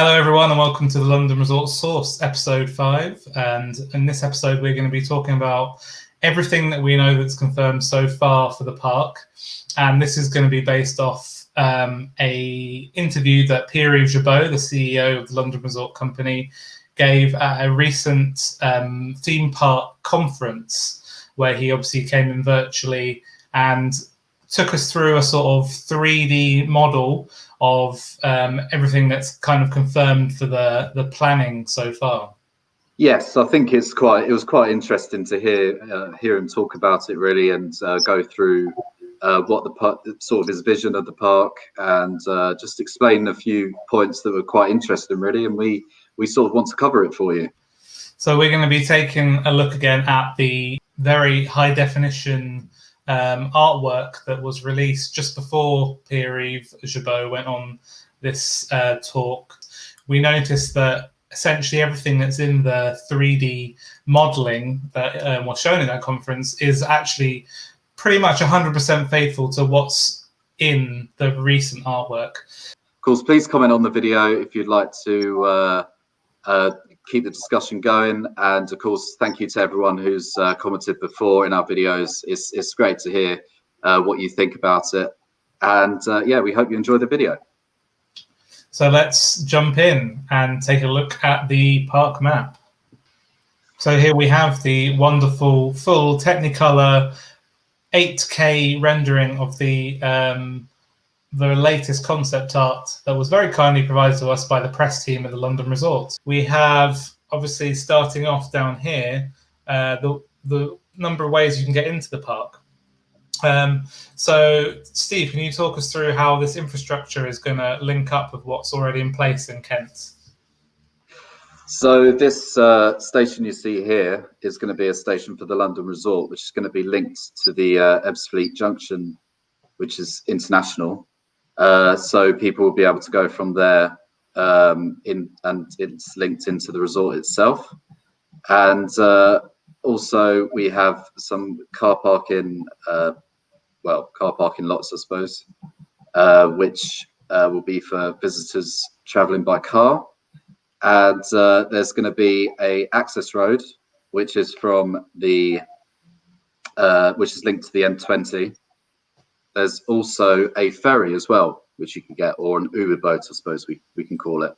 Hello everyone and welcome to the London Resort Source episode 5, and in this episode we're going to be talking about everything that we know that's confirmed so far for the park, and this is going to be based off a interview that Pierre Gerbeau, the CEO of the London Resort Company, gave at a recent theme park conference where he obviously came in virtually and took us through a sort of 3D model of everything that's kind of confirmed for the planning so far. Yes, I think it was quite interesting to hear him talk about it really, and go through what the park, sort of his vision of the park, and just explain a few points that were quite interesting really, and we sort of want to cover it for you. So we're going to be taking a look again at the very high definition artwork that was released just before Pierre-Yves Gerbeau went on this talk. We noticed that essentially everything that's in the 3D modeling that was shown in that conference is actually pretty much 100% faithful to what's in the recent artwork. Of course, please comment on the video if you'd like to keep the discussion going, and of course thank you to everyone who's commented before in our videos. It's great to hear what you think about it, and yeah, we hope you enjoy the video. So let's jump in and take a look at the park map. So here we have the wonderful full Technicolor 8K rendering of the latest concept art that was very kindly provided to us by the press team at the London Resort. We have, obviously, starting off down here, the number of ways you can get into the park. So, Steve, can you talk us through how this infrastructure is going to link up with what's already in place in Kent? So this station you see here is going to be a station for the London Resort, which is going to be linked to the Ebbsfleet Junction, which is international. So people will be able to go from there and it's linked into the resort itself. And also we have some car parking lots, I suppose, which will be for visitors traveling by car. And there's going to be a access road, which is from the which is linked to the M20. There's also a ferry as well, which you can get, or an Uber boat, I suppose we can call it.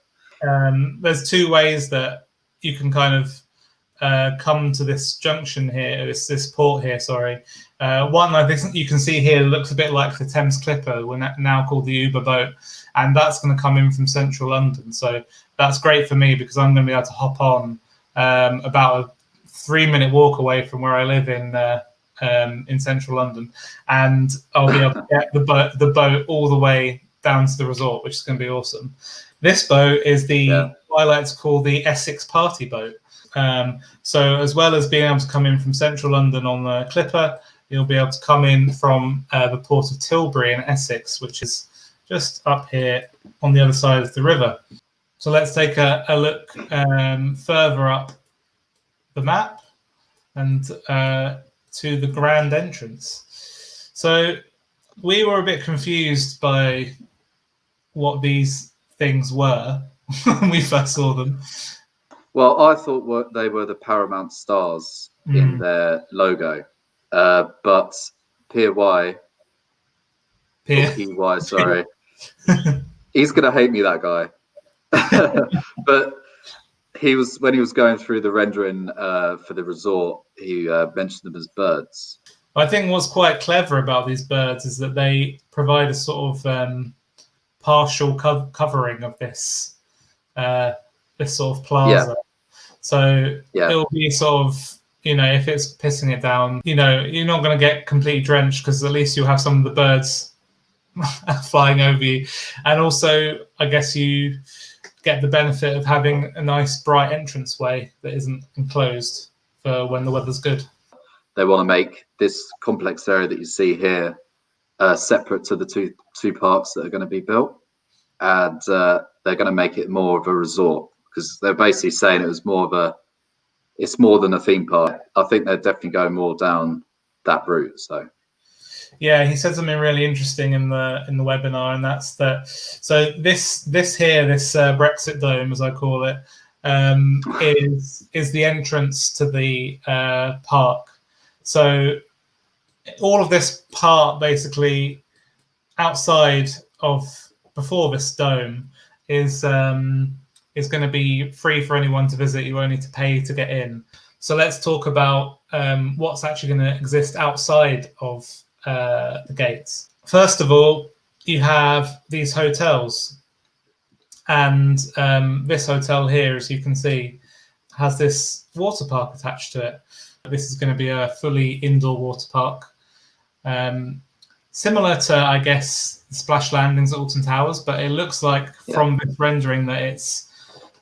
There's two ways that you can kind of come to this junction here, this port here, sorry. One, I think you can see here, looks a bit like the Thames Clipper, we're now called the Uber boat, and that's going to come in from central London. So that's great for me because I'm going to be able to hop on about a 3-minute walk away from where I live in central London, and I'll be able to get the boat all the way down to the resort, which is going to be awesome. This boat is I like to call the Essex Party boat. So as well as being able to come in from central London on the Clipper, you'll be able to come in from the port of Tilbury in Essex, which is just up here on the other side of the river. So let's take a look further up the map and to the grand entrance. So we were a bit confused by what these things were when we first saw them. Well, I thought they were the Paramount stars in their logo, but Pierre, sorry, he's gonna hate me, that guy. But when he was going through the rendering for the resort, he mentioned them as birds. I think what's quite clever about these birds is that they provide a sort of partial covering of this sort of plaza. Yeah. So it'll be sort of, if it's pissing it down, you're not going to get completely drenched because at least you'll have some of the birds flying over you. And also, I guess you get the benefit of having a nice bright entranceway that isn't enclosed for when the weather's good. They want to make this complex area that you see here separate to the two parks that are going to be built, and they're going to make it more of a resort, because they're basically saying it's more than a theme park. I think they're definitely going more down that route. So Yeah, he said something really interesting in the webinar, and that's that. So this Brexit dome, as I call it, is the entrance to the park. So all of this part, basically, outside of before this dome, is going to be free for anyone to visit. You only need to pay to get in. So let's talk about what's actually going to exist outside of the gates. First of all, you have these hotels, and this hotel here, as you can see, has this water park attached to it. This is going to be a fully indoor water park, similar to, I guess, Splash Landings at Alton Towers, but it looks like from this rendering that it's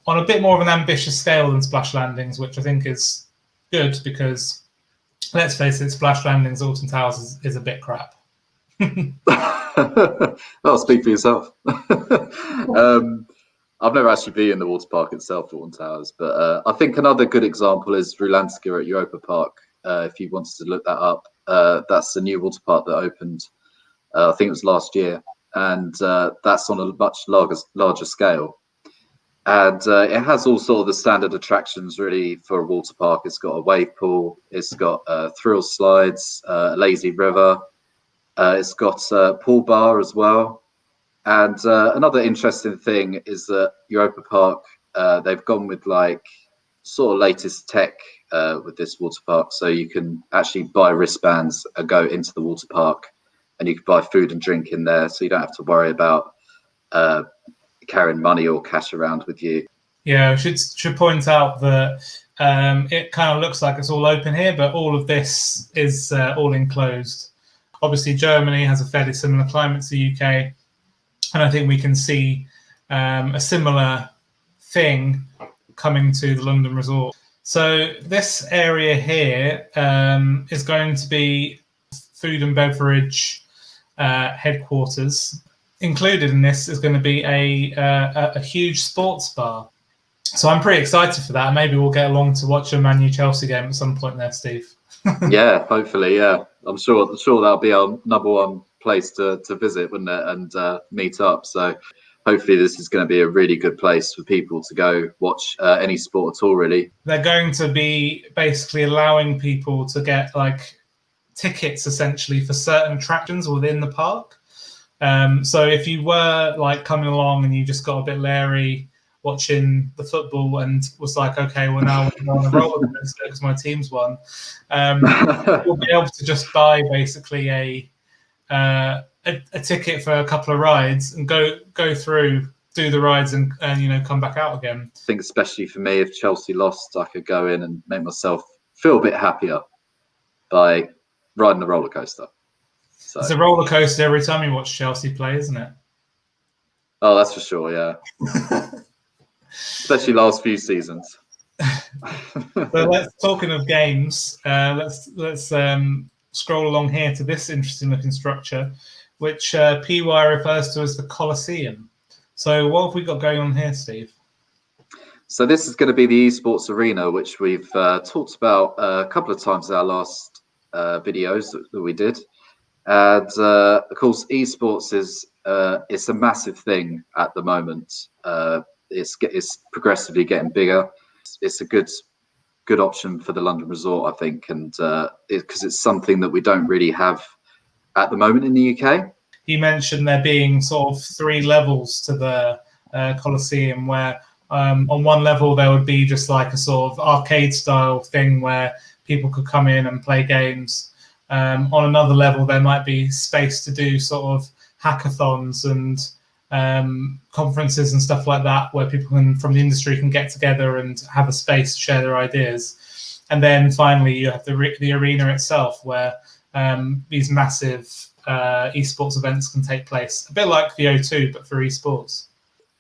on a bit more of an ambitious scale than Splash Landings, which I think is good because, let's face it, Splash Landings, Alton Towers is a bit crap. Well, speak for yourself. I've never actually been in the water park itself, Alton Towers, but I think another good example is Rulantica at Europa Park. If you wanted to look that up, that's the new water park that opened, I think it was last year, and that's on a much larger scale. And it has all sort of the standard attractions really for a water park. It's got a wave pool, it's got thrill slides, a lazy river, it's got a pool bar as well. And another interesting thing is that Europa Park, they've gone with like sort of latest tech with this water park. So you can actually buy wristbands and go into the water park, and you can buy food and drink in there. So you don't have to worry about carrying money or cash around with you. Yeah, I should point out that it kind of looks like it's all open here, but all of this is all enclosed. Obviously, Germany has a fairly similar climate to the UK, and I think we can see a similar thing coming to the London Resort. So this area here is going to be food and beverage headquarters. Included in this is going to be a huge sports bar. So I'm pretty excited for that. Maybe we'll get along to watch a Man U Chelsea game at some point there, Steve. Yeah, hopefully, yeah. I'm sure that'll be our number one place to visit, wouldn't it? And meet up. So hopefully this is going to be a really good place for people to go watch any sport at all, really. They're going to be basically allowing people to get like tickets essentially for certain attractions within the park. So if you were like coming along and you just got a bit leery watching the football and was like, okay, well now we're on a roller coaster because my team's won, you'll be able to just buy basically a ticket for a couple of rides and go through, do the rides and come back out again. I think especially for me, if Chelsea lost, I could go in and make myself feel a bit happier by riding the roller coaster. So. It's a roller coaster every time you watch Chelsea play, isn't it? Oh, that's for sure, yeah. Especially last few seasons. So talking of games, let's scroll along here to this interesting looking structure, which PY refers to as the Colosseum. So what have we got going on here, Steve? So this is going to be the esports arena, which we've talked about a couple of times in our last videos that we did. And of course, esports is it's a massive thing at the moment. It's progressively getting bigger. It's a good option for the London Resort, I think, and because it's something that we don't really have at the moment in the UK. He mentioned there being sort of 3 levels to the Colosseum, where on one level there would be just like a sort of arcade style thing where people could come in and play games. On another level, there might be space to do sort of hackathons and conferences and stuff like that, where people from the industry can get together and have a space to share their ideas. And then finally, you have the arena itself, where these massive esports events can take place, a bit like the O2, but for esports.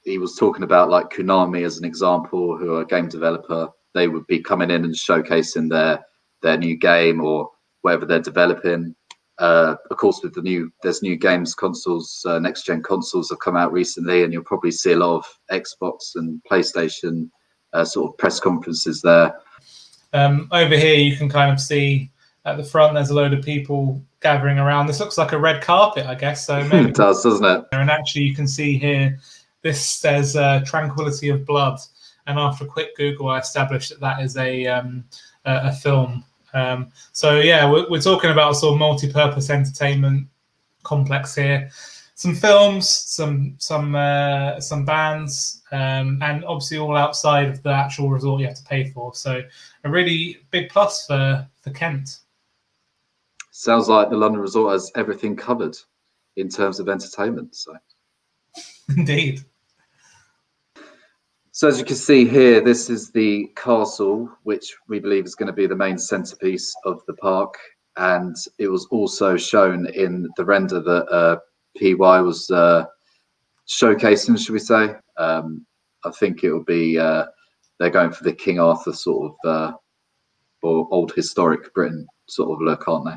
He was talking about like Konami as an example, who are a game developer. They would be coming in and showcasing their new game or whatever they're developing. Of course, with there's new games consoles, next gen consoles have come out recently, and you'll probably see a lot of Xbox and PlayStation sort of press conferences there. Over here, you can kind of see at the front, there's a load of people gathering around. This looks like a red carpet, I guess. So maybe It does, doesn't it? And actually, you can see here, this says "Tranquility of Blood," and after a quick Google, I established that that is a film. So yeah, we're talking about a sort of multi-purpose entertainment complex here. Some films, some bands, and obviously all outside of the actual resort you have to pay for. So a really big plus for Kent. Sounds like the London Resort has everything covered in terms of entertainment. Indeed. So as you can see here, this is the castle, which we believe is going to be the main centerpiece of the park. And it was also shown in the render that PY was showcasing, should we say. I think it will be, they're going for the King Arthur sort of, or old historic Britain sort of look, aren't they?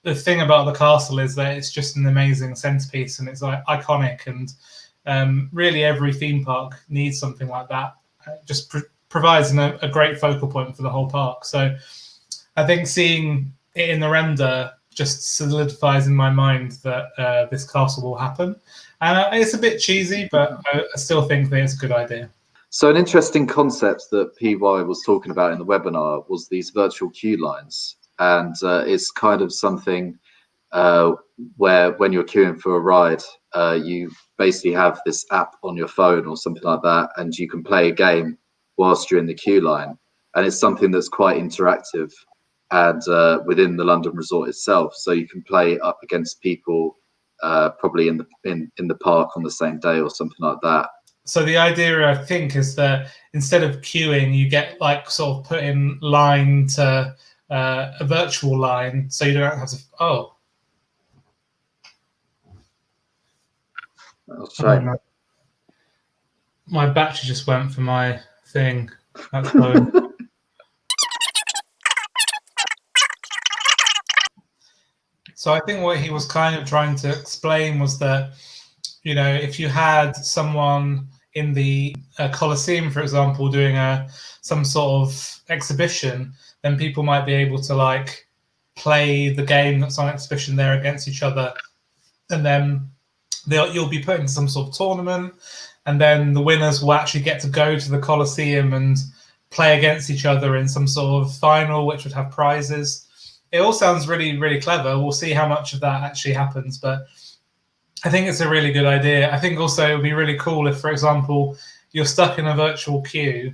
The thing about the castle is that it's just an amazing centerpiece, and it's like iconic, and really every theme park needs something like that. It just provides a great focal point for the whole park. So I think seeing it in the render just solidifies in my mind that this castle will happen. And it's a bit cheesy, but I still think that it's a good idea. So an interesting concept that PY was talking about in the webinar was these virtual queue lines. And it's kind of something where when you're queuing for a ride, you basically have this app on your phone or something like that, and you can play a game whilst you're in the queue line. And it's something that's quite interactive and within the London Resort itself. So you can play up against people probably in the park on the same day or something like that. So the idea, I think, is that instead of queuing, you get like sort of put in line to a virtual line, so you don't have to. Oh, Right. My battery just went for my thing. That's going. So I think what he was kind of trying to explain was that, you know, if you had someone in the Colosseum, for example, doing some sort of exhibition, then people might be able to like play the game that's on exhibition there against each other, and then you'll be put into some sort of tournament, and then the winners will actually get to go to the Colosseum and play against each other in some sort of final, which would have prizes. It all sounds really, really clever. We'll see how much of that actually happens, but I think it's a really good idea. I think also it would be really cool if, for example, you're stuck in a virtual queue,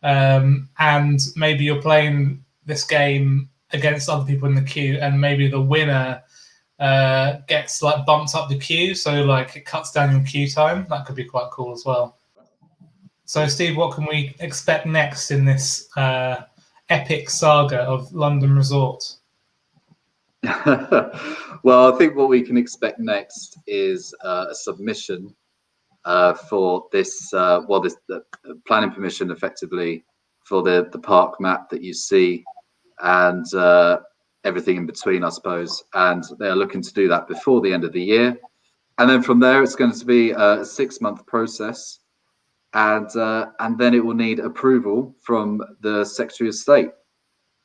and maybe you're playing this game against other people in the queue, and maybe the winner gets like bumped up the queue, so like it cuts down your queue time. That could be quite cool as well. So Steve, what can we expect next in this epic saga of London Resort? Well, I think what we can expect next is a submission for this, the planning permission effectively for the park map that you see, and everything in between, I suppose. And they're looking to do that before the end of the year. And then from there, it's going to be a 6-month process. And then it will need approval from the Secretary of State,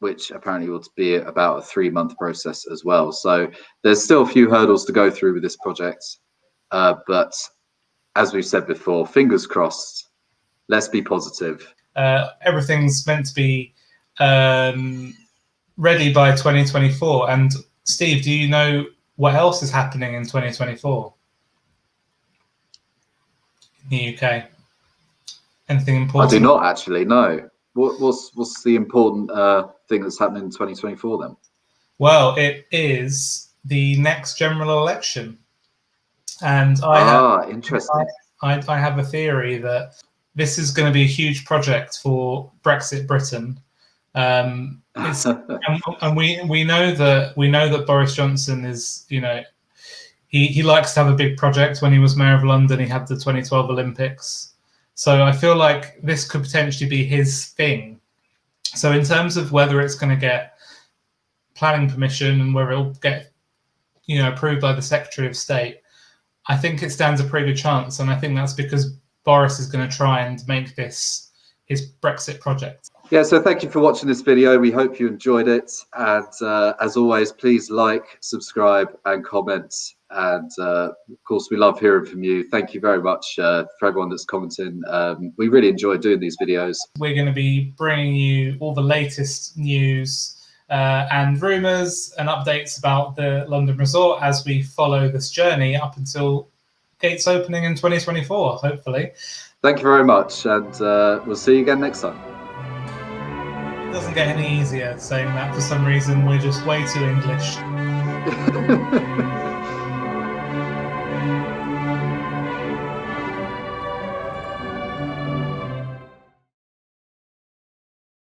which apparently will be about a 3-month process as well. So there's still a few hurdles to go through with this project. But as we've said before, fingers crossed, let's be positive. Everything's meant to be ready by 2024. And Steve, do you know what else is happening in 2024 in the UK? Anything important? I do not actually know. What's the important thing that's happening in 2024 then? Well, it is the next general election, and interesting. I have a theory that this is going to be a huge project for Brexit Britain. And we know that Boris Johnson is, you know, he likes to have a big project. When he was mayor of London, he had the 2012 Olympics. So I feel like this could potentially be his thing. So in terms of whether it's going to get planning permission and whether it'll get, you know, approved by the Secretary of State, I think it stands a pretty good chance. And I think that's because Boris is going to try and make this his Brexit project. Yeah, so thank you for watching this video. We hope you enjoyed it. And as always, please like, subscribe, and comment. And of course, we love hearing from you. Thank you very much for everyone that's commenting. We really enjoy doing these videos. We're going to be bringing you all the latest news and rumours and updates about the London Resort as we follow this journey up until gates opening in 2024, hopefully. Thank you very much, and we'll see you again next time. It doesn't get any easier saying that. For some reason, we're just way too English.